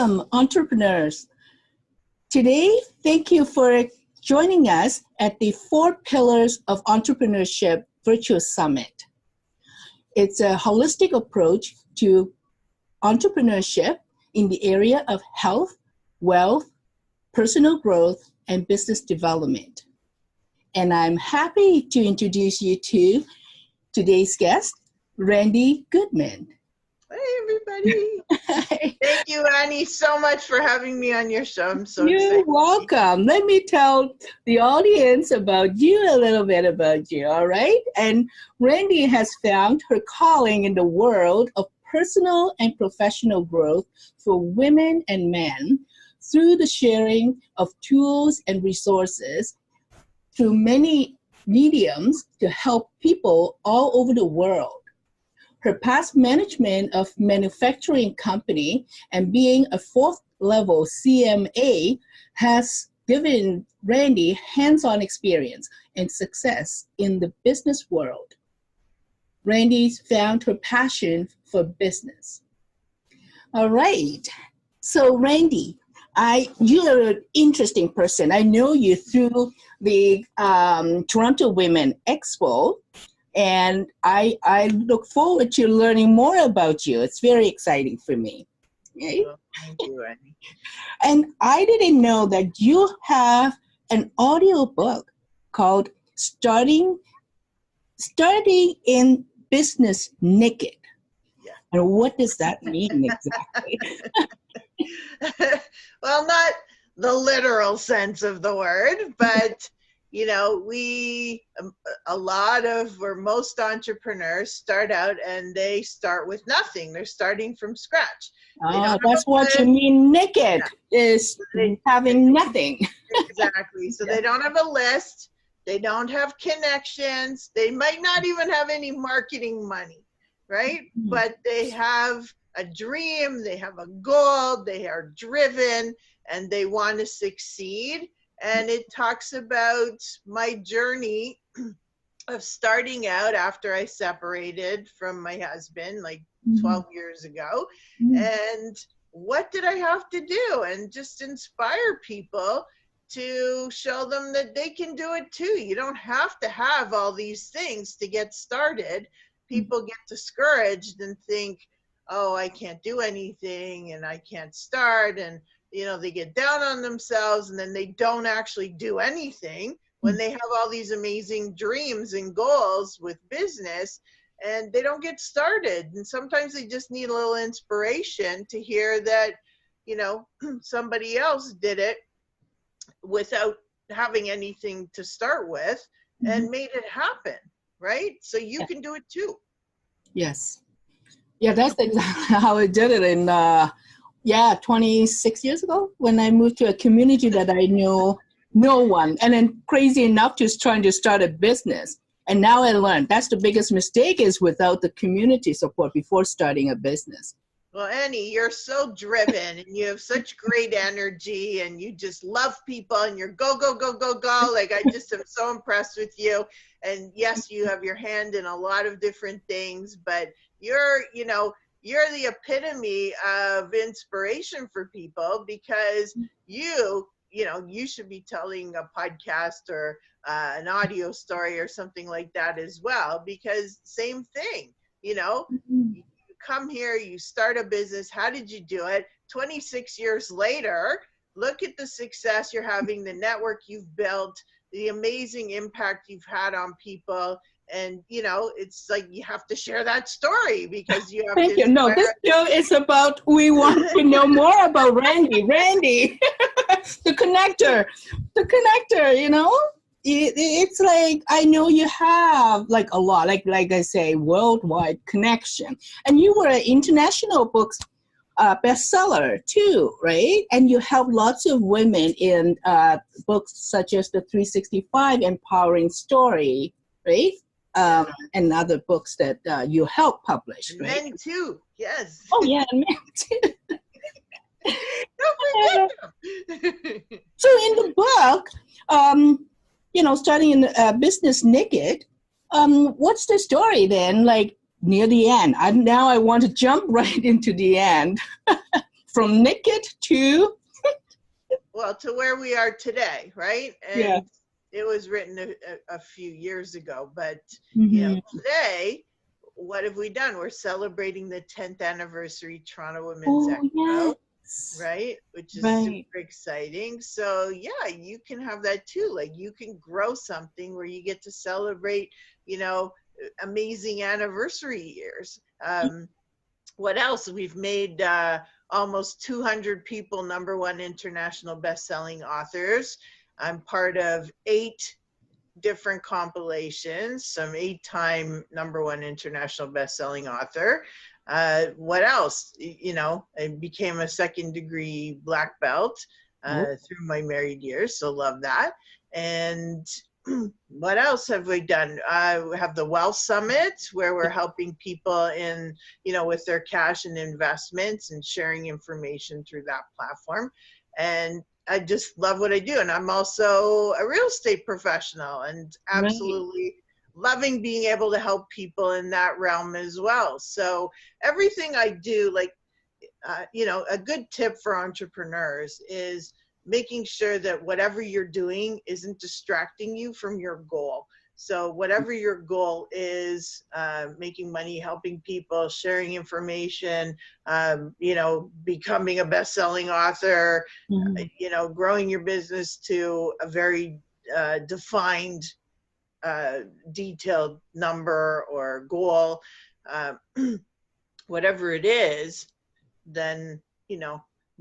Welcome, entrepreneurs. Today, thank you for joining us at the 4 Pillars of Entrepreneurship Virtual Summit. It's a holistic approach to entrepreneurship in the area of health, wealth, personal growth, and business development. And I'm happy to introduce you to today's guest, Randi Goodman. Hey, everybody. Thank you, Annie, so much for having me on your show. I'm so excited. You're welcome. Let me tell the audience about you, a little bit about you, all right? And Randi has found her calling in the world of personal and professional growth for women and men through the sharing of tools and resources through many mediums to help people all over the world. Her past management of manufacturing company and being a 4th level CMA has given Randi hands-on experience and success in the business world. Randi's found her passion for business. All right. So Randi, you're an interesting person. I know you through the Toronto Women Expo. And I look forward to learning more about you. It's very exciting for me. Okay? Well, thank you, Annie. And I didn't know that you have an audio book called Starting in Business Naked. Yeah. And what does that mean exactly? Well, not the literal sense of the word, but you know, most entrepreneurs start out and they start with nothing. They're starting from scratch. That's what you mean naked, is having nothing. Exactly. So they don't have a list. They don't have connections. They might not even have any marketing money, right? Mm-hmm. But they have a dream. They have a goal. They are driven and they want to succeed. And it talks about my journey of starting out after I separated from my husband like 12 years ago. And what did I have to do? And just inspire people to show them that they can do it too. You don't have to have all these things to get started. People get discouraged and think, oh, I can't do anything and I can't start. And you know, they get down on themselves and then they don't actually do anything when they have all these amazing dreams and goals with business and they don't get started. And sometimes they just need a little inspiration to hear that, you know, somebody else did it without having anything to start with and made it happen, right? So you can do it too. Yes. Yeah, that's exactly how I did it in 26 years ago when I moved to a community that I knew no one. And then crazy enough, just trying to start a business. And now I learned that's the biggest mistake is without the community support before starting a business. Well, Annie, you're so driven and you have such great energy and you just love people and you're go, go, go, go, go. Like I just am so impressed with you. And yes, you have your hand in a lot of different things, but you're the epitome of inspiration for people because you should be telling a podcast or an audio story or something like that as well, because same thing, you come here, you start a business. How did you do it? 26 years later, look at the success you're having, the network you've built, the amazing impact you've had on people. And, it's like you have to share that story because you have Thank you. No, this show is about, we want to know more about Randi, the connector, It's like, I know you have like a lot, like I say, worldwide connection. And you were an international books bestseller too, right? And you help lots of women in books such as The 365 Empowering Story, right? And other books that you help publish, right? Men too, yes. Oh yeah, men too. Don't forget them. So in the book, starting in Business Naked, what's the story then? Like near the end. Now I want to jump right into the end. from naked to well, to where we are today, right? And yeah. it was written a few years ago, but Mm-hmm. today, what have we done? We're celebrating the 10th anniversary Toronto Women's Oh Expo, yes. right? Which is Right. super exciting. So yeah, you can have that too. Like you can grow something where you get to celebrate, amazing anniversary years. What else? We've made almost 200 people #1 international best-selling authors. I'm part of 8 different compilations, some 8-time #1 international best-selling author. What else? I became a 2nd-degree black belt through my married years, so love that. And what else have we done? We have the Wealth Summit, where we're helping people in, with their cash and investments and sharing information through that platform. And I just love what I do. And I'm also a real estate professional and absolutely loving being able to help people in that realm as well. So everything I do, like, a good tip for entrepreneurs is making sure that whatever you're doing isn't distracting you from your goal. So whatever your goal is, making money, helping people, sharing information, becoming a best-selling author, growing your business to a very defined, detailed number or goal, whatever it is, then,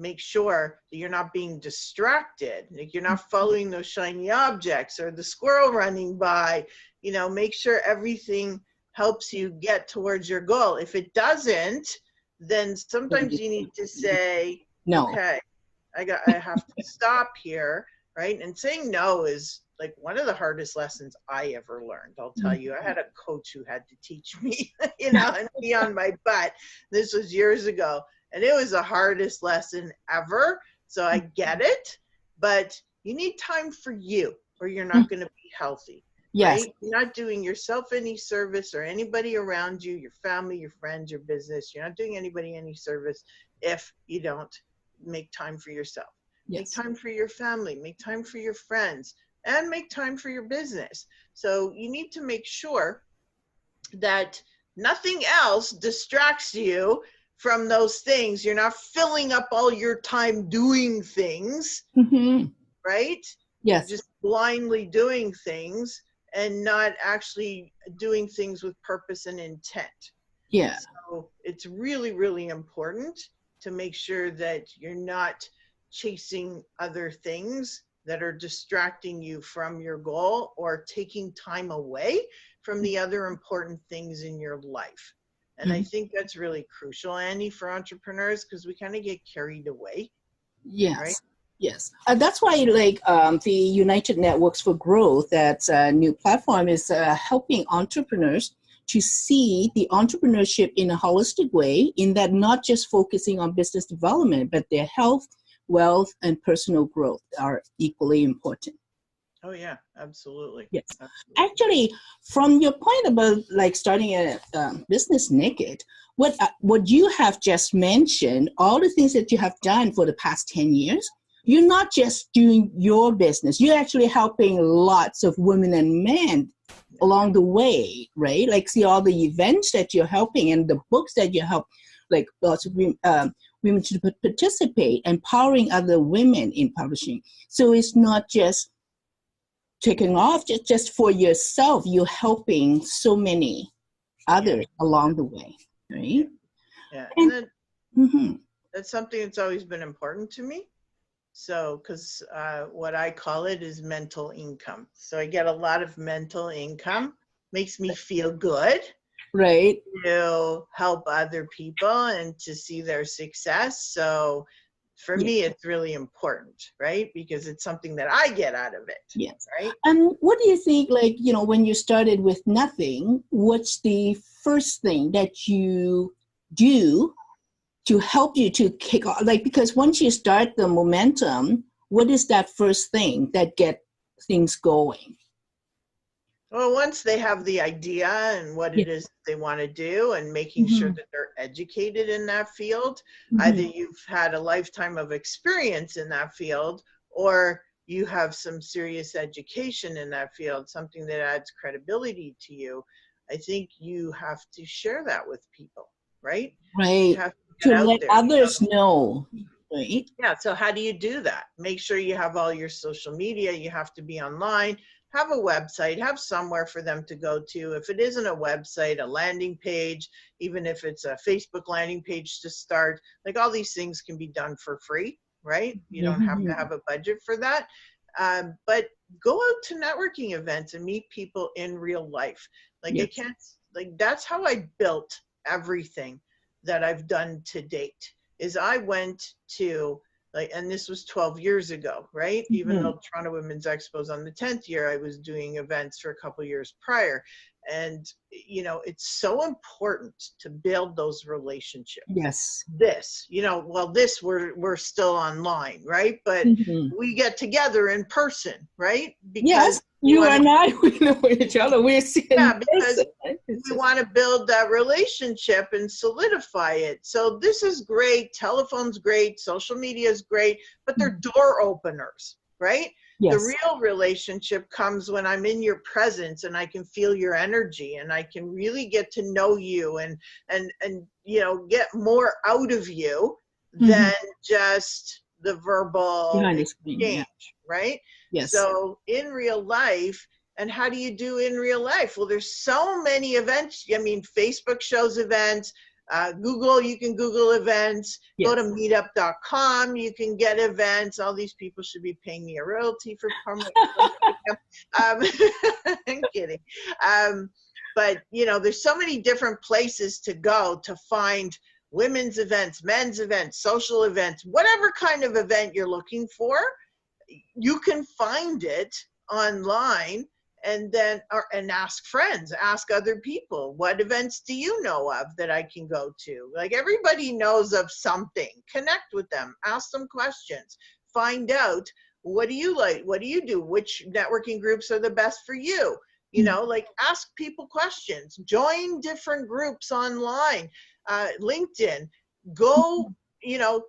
make sure that you're not being distracted. Like you're not following those shiny objects or the squirrel running by. Make sure everything helps you get towards your goal. If it doesn't, then sometimes you need to say, no. Okay, I have to stop here, right? And saying no is like one of the hardest lessons I ever learned. I'll tell you, I had a coach who had to teach me, and be on my butt. This was years ago. And it was the hardest lesson ever. So I get it, but you need time for you or you're not going to be healthy. Yes. Right? You're not doing yourself any service or anybody around you, your family, your friends, your business. You're not doing anybody any service if you don't make time for yourself. Yes. Make time for your family, make time for your friends, and make time for your business. So you need to make sure that nothing else distracts you from those things. You're not filling up all your time doing things, right? Yes. Just blindly doing things and not actually doing things with purpose and intent. Yeah. So it's really, really important to make sure that you're not chasing other things that are distracting you from your goal or taking time away from the other important things in your life. And I think that's really crucial, Annie, for entrepreneurs, because we kind of get carried away. Yes. Right? Yes. That's why the United Networks for Growth, that new platform, is helping entrepreneurs to see the entrepreneurship in a holistic way, in that not just focusing on business development, but their health, wealth, and personal growth are equally important. Oh yeah, absolutely. Yes. Absolutely. Actually, from your point about starting a business naked, what you have just mentioned, all the things that you have done for the past 10 years, you're not just doing your business, you're actually helping lots of women and men along the way, right? Like, see all the events that you're helping and the books that you help, like lots of women to participate, empowering other women in publishing. So it's not just taking off just for yourself, you're helping so many others along the way, right? Yeah, and then that's something that's always been important to me. So, because what I call it is mental income. So I get a lot of mental income, makes me feel good. Right. To help other people and to see their success. So for me, it's really important, right? Because it's something that I get out of it. Yes. Right. And what do you think, when you started with nothing, what's the first thing that you do to help you to kick off? Because once you start the momentum, what is that first thing that get things going? Well, once they have the idea and what Yeah. it is they want to do, and making sure Mhm. that they're educated in that field, either Mhm. you've had a lifetime of experience in that field, or you have some serious education in that field, something that adds credibility to you. I think you have to share that with people, right? You Right. have to To get out let there. others know. Right. Yeah, so how do you do that? Make sure you have all your social media, you have to be online, have a website, have somewhere for them to go to. If it isn't a website, a landing page, even if it's a Facebook landing page to start, like all these things can be done for free, right? You don't have to Mhm. have a budget for that. But go out to networking events and meet people in real life. Like I Yes. can't, like that's how I built everything that I've done to date is I went to like, and this was 12 years ago, right? Even Mhm. though Toronto Women's Expo is on the 10th year, I was doing events for a couple years prior. And, you know, it's so important to build those relationships. Yes. This, you know, well, this we're still online, right? But Mhm. we get together in person, right? Yes, Because we you want to, and I, we know each other. We're seeing yeah, person. because Right? It's we just, want to build that relationship and solidify it. So this is great. Telephone's great. Social media is great, but they're door openers, right? The yes. real relationship comes when I'm in your presence and I can feel your energy and I can really get to know you and you know get more out of you Mhm. than just the verbal Behind the screen. Yeah. exchange, right? Yes. So in real life, and how do you do in real life? Well, there's so many events. I mean, Facebook shows events. Google, you can Google events. Go to Yes. meetup.com, you can get events. All these people should be paying me a royalty for promoting. Um, I'm kidding. But, you know, there's so many different places to go to find women's events, men's events, social events, whatever kind of event you're looking for, you can find it online and then and ask friends, ask other people, what events do you know of that I can go to? Like everybody knows of something. Connect with them, ask them questions, find out what do you like, what do you do, which networking groups are the best for you. You Mhm. know, like ask people questions, join different groups online, LinkedIn, go, you know,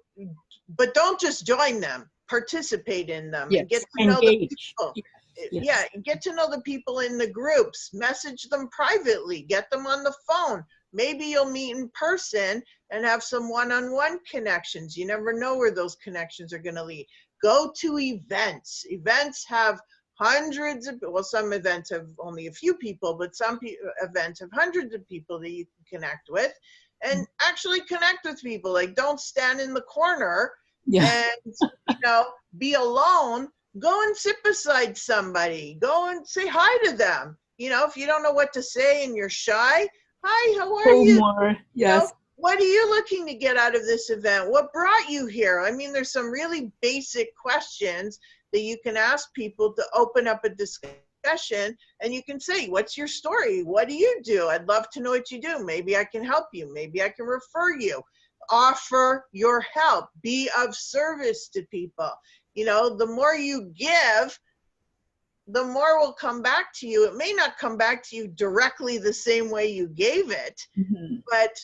but don't just join them, participate in them and get Yes. to know the Engage. people. Yes. Yeah, Yes. get to know the people in the groups, message them privately, get them on the phone. Maybe you'll meet in person and have some one-on-one connections. You never know where those connections are going to lead. Go to events. Events have hundreds of, well, some events have only a few people, but some events have hundreds of people that you can connect with and actually connect with people. Like don't stand in the corner Yeah. and, you know, be alone. Go and sit beside somebody. Go and say hi to them. You know, if you don't know what to say and you're shy, hi, how are Pull you? more. You know, Yes. what are you looking to get out of this event? What brought you here? I mean, there's some really basic questions that you can ask people to open up a discussion, and you can say, what's your story? What do you do? I'd love to know what you do. Maybe I can help you. Maybe I can refer you. Offer your help. Be of service to people. You know, the more you give, the more will come back to you. It may not come back to you directly the same way you gave it, Mhm. but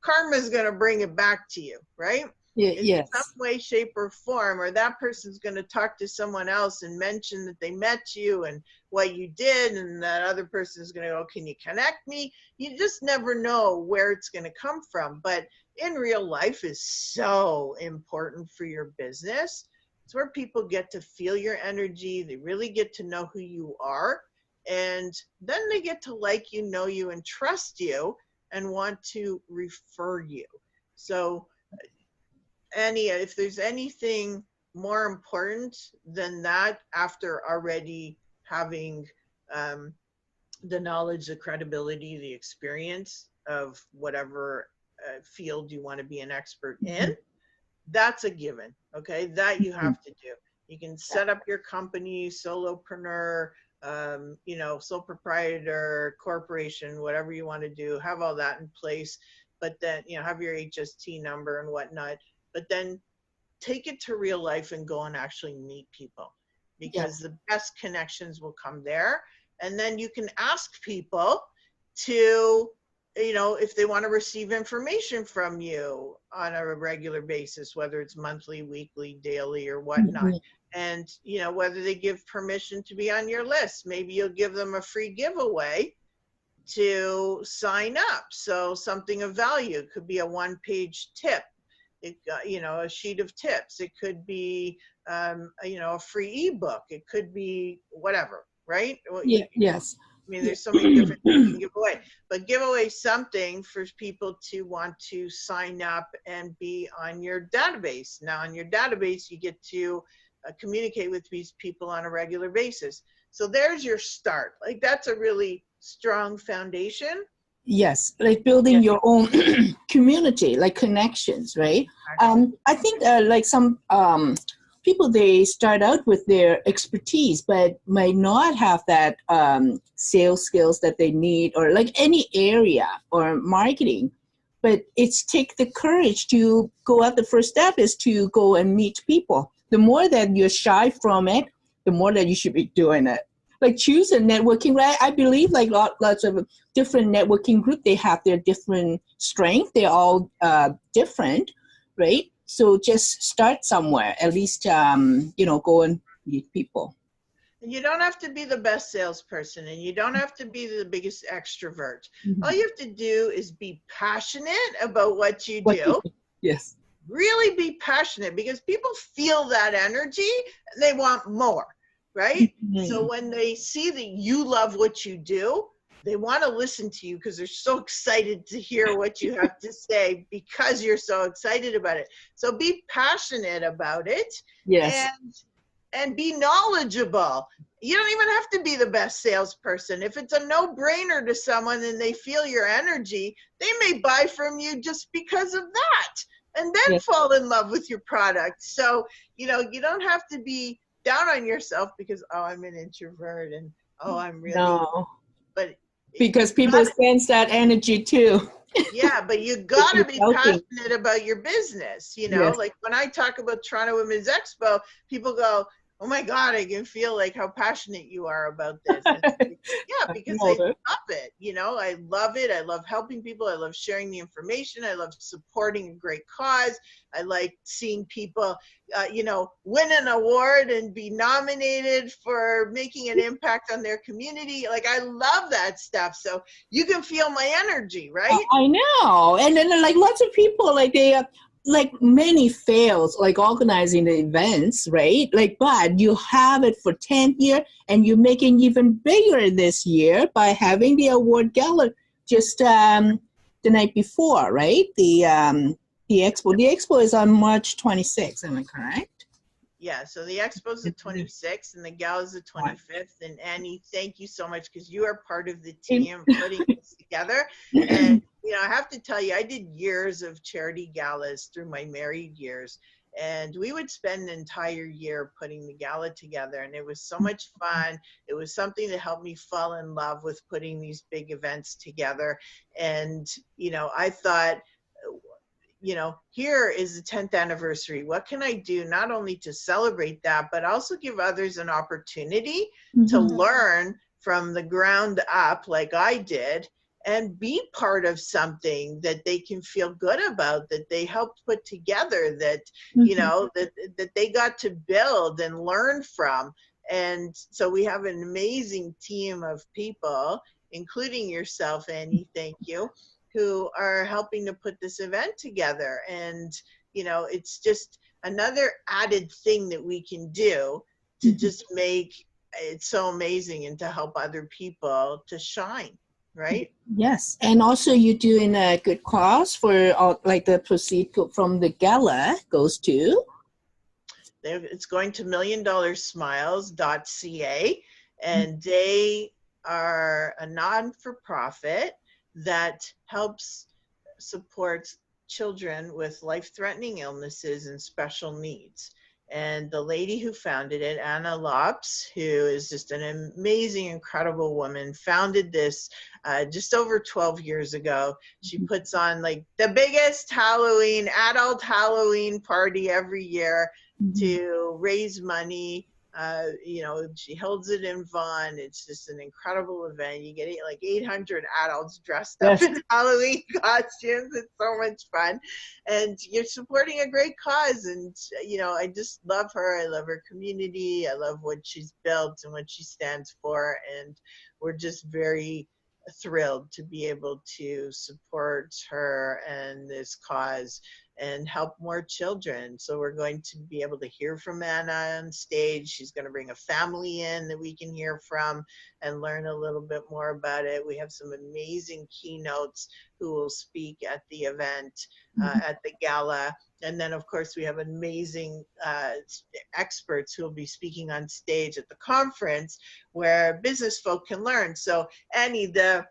karma is going to bring it back to you, right? In some Yes. way, shape, or form, or that person's going to talk to someone else and mention that they met you and what you did, and that other person is going to go, can you connect me? You just never know where it's going to come from. But in real life is so important for your business. It's where people get to feel your energy. They really get to know who you are. And then they get to like you, know you, and trust you and want to refer you. So if there's anything more important than that after already having um, the knowledge, the credibility, the experience of whatever field you want to be an expert in, Mhm. that's a given. Okay, that you Mhm. have to do. You can set up your company, solopreneur, you know, sole proprietor, corporation, whatever you want to do, have all that in place, but then, you know, have your HST number and whatnot, but then take it to real life and go and actually meet people, because Yes. the best connections will come there. And then you can ask people to, you know, if they want to receive information from you on a regular basis, whether it's monthly, weekly, daily, or whatnot. And, you know, whether they give permission to be on your list. Maybe you'll give them a free giveaway to sign up. So something of value. It could be a one-page tip. You know, a sheet of tips. It could be, you know, a free ebook. It could be whatever, right? Yeah, yes. I mean, there's so many different things you can give away, but give away something for people to want to sign up and be on your database. Now, on your database, you get to communicate with these people on a regular basis. So there's your start. Like, that's a really strong foundation. Yes, like building your own community, like connections, right? I think like some people, they start out with their expertise, but might not have that sales skills that they need, or like any area or marketing. But it's take the courage to go out. The first step is to go and meet people. The more that you're shy from it, the more that you should be doing it. Like choose a networking, right? I believe like lots of different networking group, they have their different strength. They're all different, right? So just start somewhere, at least, you know, go and meet people. And you don't have to be the best salesperson, and you don't have to be the biggest extrovert. All you have to do is be passionate about what you do. Yes. Really be passionate, because people feel that energy and they want more, right? So when they see that you love what you do, they want to listen to you because they're so excited to hear what you have to say, because you're so excited about it. So be passionate about it. Yes. And be knowledgeable. You don't even have to be the best salesperson. If it's a no-brainer to someone and they feel your energy, they may buy from you just because of that, and then fall in love with your product. So, you know, you don't have to be down on yourself because, oh, I'm an introvert, and oh, I'm really, but because people sense that energy too. Yeah, but you gotta be passionate about your business, you know. Like when I talk about Toronto Women's Expo, people go, oh my God, I can feel like how passionate you are about this. Yeah, because I love it, you know. I love it. I love helping people. I love sharing the information. I love supporting a great cause. I like seeing people, you know, win an award and be nominated for making an impact on their community. Like, I love that stuff. So you can feel my energy, right? I know. And then like lots of people, like they like many fails, like organizing the events, right? Like, but you have it for 10th year, and you're making even bigger this year by having the award gala just the night before, right? The expo. The expo is on March 26th, am I correct? Yeah, so the expo is the 26th and the gala is the 25th. And Annie, thank you so much, because you are part of the team putting this together. And you know, I have to tell you, I did years of charity galas through my married years, and we would spend an entire year putting the gala together, and it was so much fun. It was something that helped me fall in love with putting these big events together. And, you know, I thought, you know, here is the 10th anniversary. What can I do not only to celebrate that, but also give others an opportunity to learn from the ground up, like I did, and be part of something that they can feel good about, that they helped put together, that, you know, that they got to build and learn from. And so we have an amazing team of people, including yourself, Annie, thank you, who are helping to put this event together. And, you know, it's just another added thing that we can do to just make it so amazing and to help other people to shine. Right? Yes, and also you're doing a good cause for like the proceed from the gala goes to? It's going to milliondolarsmiles.ca, and they are a non-for-profit that helps support children with life-threatening illnesses and special needs. And the lady who founded it, Anna Lops, who is just an amazing, incredible woman, founded this just over 12 years ago. She puts on like the biggest adult Halloween party every year to raise money You know, she holds it in Vaughan. It's just an incredible event. You get like 800 adults dressed up in Halloween costumes. It's so much fun. And you're supporting a great cause. And, you know, I just love her. I love her community. I love what she's built and what she stands for. And we're just very thrilled to be able to support her and this cause and help more children. So we're going to be able to hear from Anna on stage. She's going to bring a family in that we can hear from and learn a little bit more about it. We have some amazing keynotes who will speak at the event, at the gala. And then, of course, we have amazing experts who will be speaking on stage at the conference where business folk can learn. So, Annie, the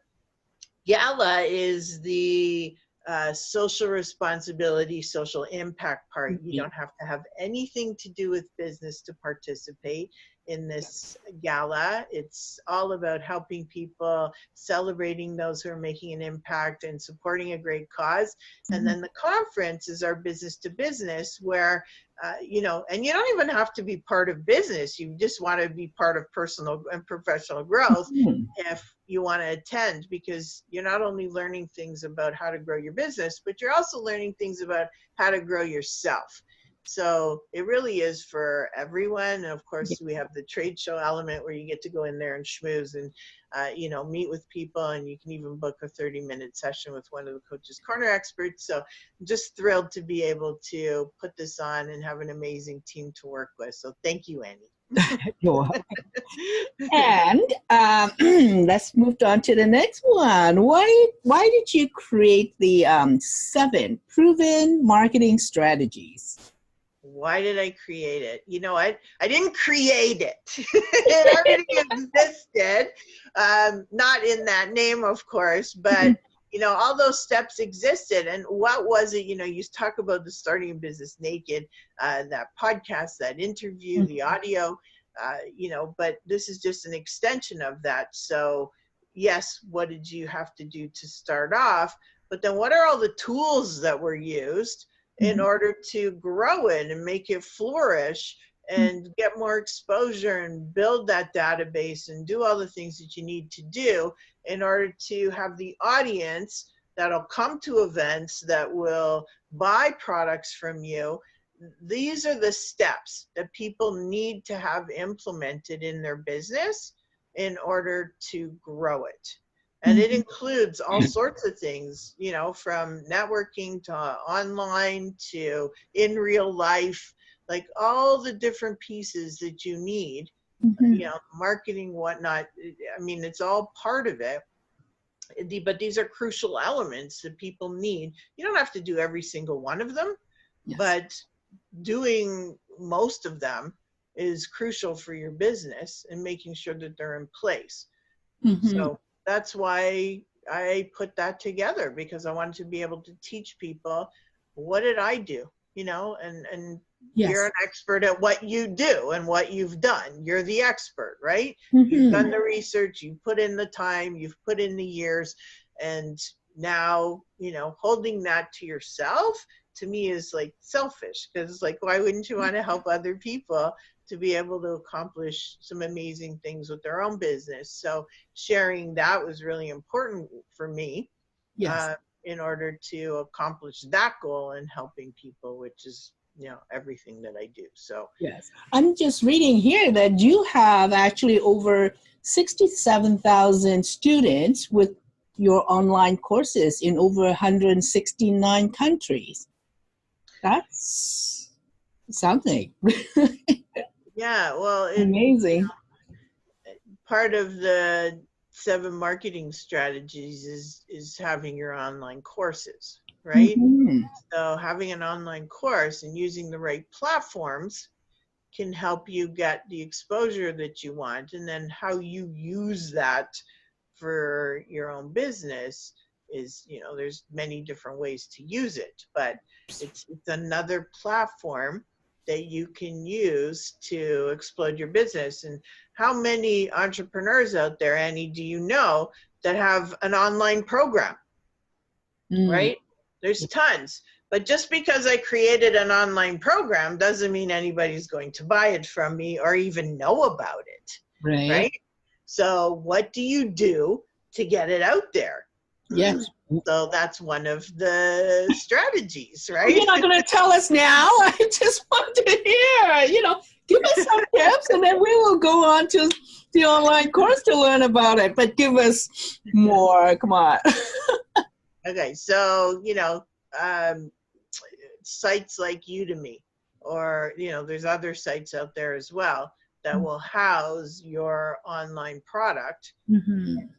gala is the social responsibility, social impact part. You don't have to have anything to do with business to participate in this gala. It's all about helping people, celebrating those who are making an impact and supporting a great cause. And then the conference is our business to business where, you know, and you don't even have to be part of business. You just want to be part of personal and professional growth if you want to attend, because you're not only learning things about how to grow your business, but you're also learning things about how to grow yourself. So it really is for everyone. And of course, we have the trade show element where you get to go in there and schmooze and, you know, meet with people, and you can even book a 30-minute session with one of the Coach's Corner experts. So I'm just thrilled to be able to put this on and have an amazing team to work with. So thank you, Annie. And let's move on to the next one. Why did you create the 7 proven marketing strategies? Why did I create it? You know, I didn't create it. It already existed. Not in that name, of course, but you know, all those steps existed. And what was it? You know, you talk about the Starting a Business Naked, that podcast, that interview, the audio, you know, but this is just an extension of that. So yes, what did you have to do to start off? But then what are all the tools that were used in order to grow it and make it flourish and get more exposure and build that database and do all the things that you need to do in order to have the audience that'll come to events, that will buy products from you. These are the steps that people need to have implemented in their business in order to grow it. And it includes all sorts of things, you know, from networking to online to in real life, like all the different pieces that you need, you know, marketing, whatnot. I mean, it's all part of it. But these are crucial elements that people need. You don't have to do every single one of them, but doing most of them is crucial for your business and making sure that they're in place. So that's why I put that together, because I wanted to be able to teach people, what did I do? You know, and you're an expert at what you do and what you've done. You're the expert, right? You've done the research, you've put in the time, you've put in the years, and now, you know, holding that to yourself, to me, is like selfish, because like, why wouldn't you want to help other people to be able to accomplish some amazing things with their own business? So sharing that was really important for me in order to accomplish that goal and helping people, which is, you know, everything that I do. So I'm just reading here that you have actually over 67,000 students with your online courses in over 169 countries. That's something. Yeah, well, amazing. Part of the 7 marketing strategies is having your online courses, right? So having an online course and using the right platforms can help you get the exposure that you want, and then how you use that for your own business is, you know, there's many different ways to use it, but it's another platform that you can use to explode your business. And how many entrepreneurs out there, Annie, do you know that have an online program, right? There's tons, But just because I created an online program doesn't mean anybody's going to buy it from me or even know about it. Right? So what do you do to get it out there? Yes. So that's one of the strategies, right? You're not going to tell us now. I just want to hear, give us some tips, and then we will go on to the online course to learn about it. But give us more. Come on. Okay. So, sites like Udemy, or, there's other sites out there as well that will house your online product.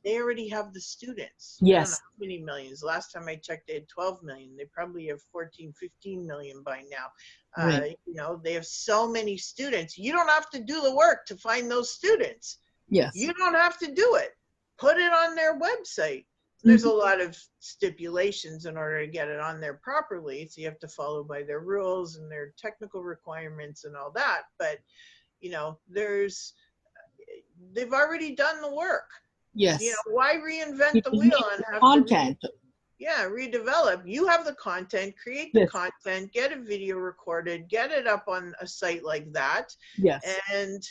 They already have the students. Yes. I don't know how many millions. Last time I checked, they had 12 million. They probably have 14, 15 million by now. Right. They have so many students. You don't have to do the work to find those students. Yes. You don't have to do it. Put it on their website. There's a lot of stipulations in order to get it on there properly. So you have to follow by their rules and their technical requirements and all that. But they've already done the work. Yes. Why reinvent the wheel and have content? Redevelop. You have the content, create the content, get a video recorded, get it up on a site like that. Yes. And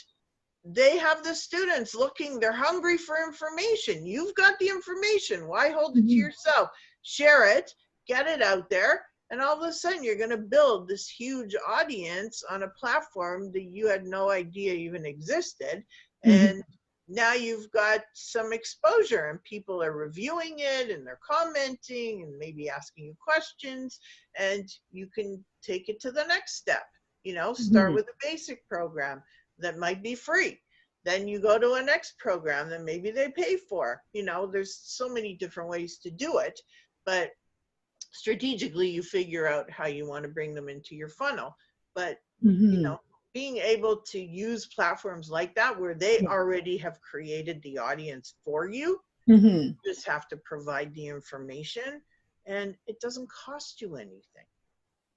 they have the students looking, they're hungry for information. You've got the information. Why hold it to yourself? Share it, get it out there. And all of a sudden, you're going to build this huge audience on a platform that you had no idea even existed. And now you've got some exposure, and people are reviewing it, and they're commenting, and maybe asking you questions. And you can take it to the next step. Start with a basic program that might be free. Then you go to a next program that maybe they pay for. There's so many different ways to do it. But strategically, you figure out how you want to bring them into your funnel. But being able to use platforms like that where they already have created the audience for you, you just have to provide the information, and it doesn't cost you anything.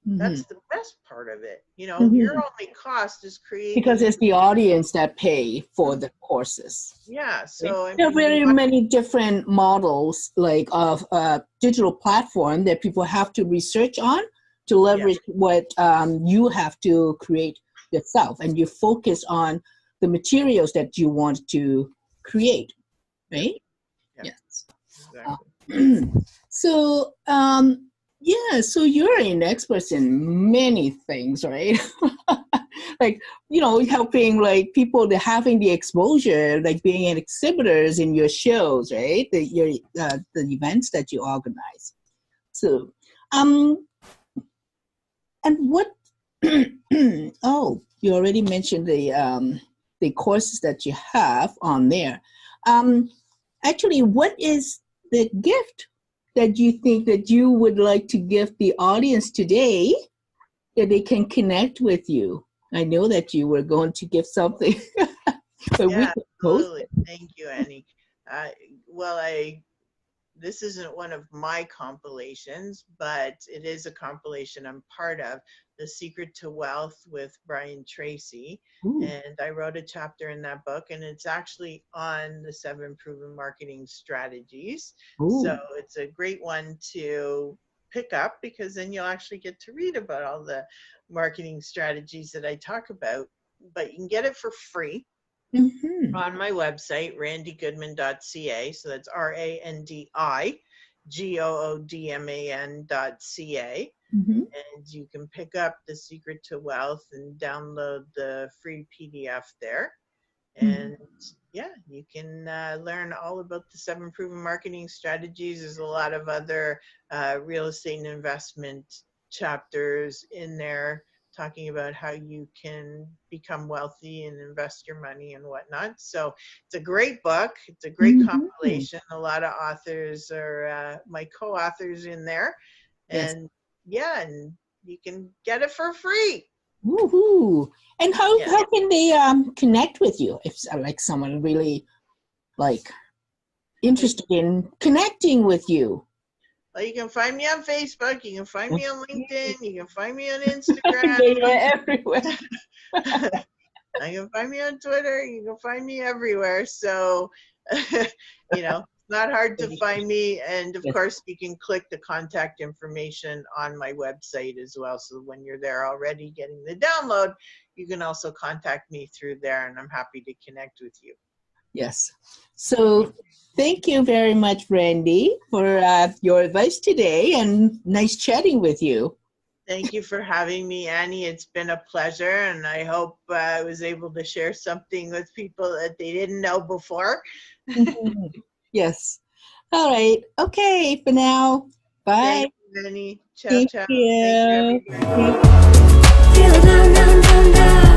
That's the best part of it. Your only cost is creating, because it's the audience that pay for the courses. Yeah. So there are very many different models of digital platform that people have to research on to leverage what you have to create yourself, and you focus on the materials that you want to create, right? Yes. Exactly. So so you're an expert in many things, right? Helping people to having the exposure, being an exhibitors in your shows, right? The events that you organize. So, and what? Oh, you already mentioned the courses that you have on there. Actually, what is the gift that you think that you would like to give the audience today that they can connect with you? I know that you were going to give something. Absolutely. Thank you, Annie. This isn't one of my compilations, but it is a compilation I'm part of, The Secret to Wealth with Brian Tracy. Ooh. And I wrote a chapter in that book, and it's actually on the 7 proven marketing strategies. Ooh. So it's a great one to pick up, because then you'll actually get to read about all the marketing strategies that I talk about. But you can get it for free. On my website, randigoodman.ca. So that's RANDIGOODMAN.ca. And you can pick up The Secret to Wealth and download the free PDF there. And you can learn all about the 7 proven marketing strategies. There's a lot of other real estate and investment chapters in there, talking about how you can become wealthy and invest your money and whatnot. So it's a great book. It's a great compilation. A lot of authors are my co-authors in there. And and you can get it for free. Woohoo! And how can they connect with you if someone really interested in connecting with you? Well, you can find me on Facebook. You can find me on LinkedIn. You can find me on Instagram. You're everywhere. You can find me on Twitter. You can find me everywhere. So, Not hard to find me. And of Yes. course, you can click the contact information on my website as well. So when you're there already getting the download, you can also contact me through there, and I'm happy to connect with you. Yes. So thank you very much, Randy, for your advice today, and nice chatting with you. Thank you for having me, Annie. It's been a pleasure, and I hope I was able to share something with people that they didn't know before. Yes. All right. Okay, for now. Bye. Thank you, Annie. Ciao, Thank ciao. Thank you, you. everybody. Feel down, down, down, down.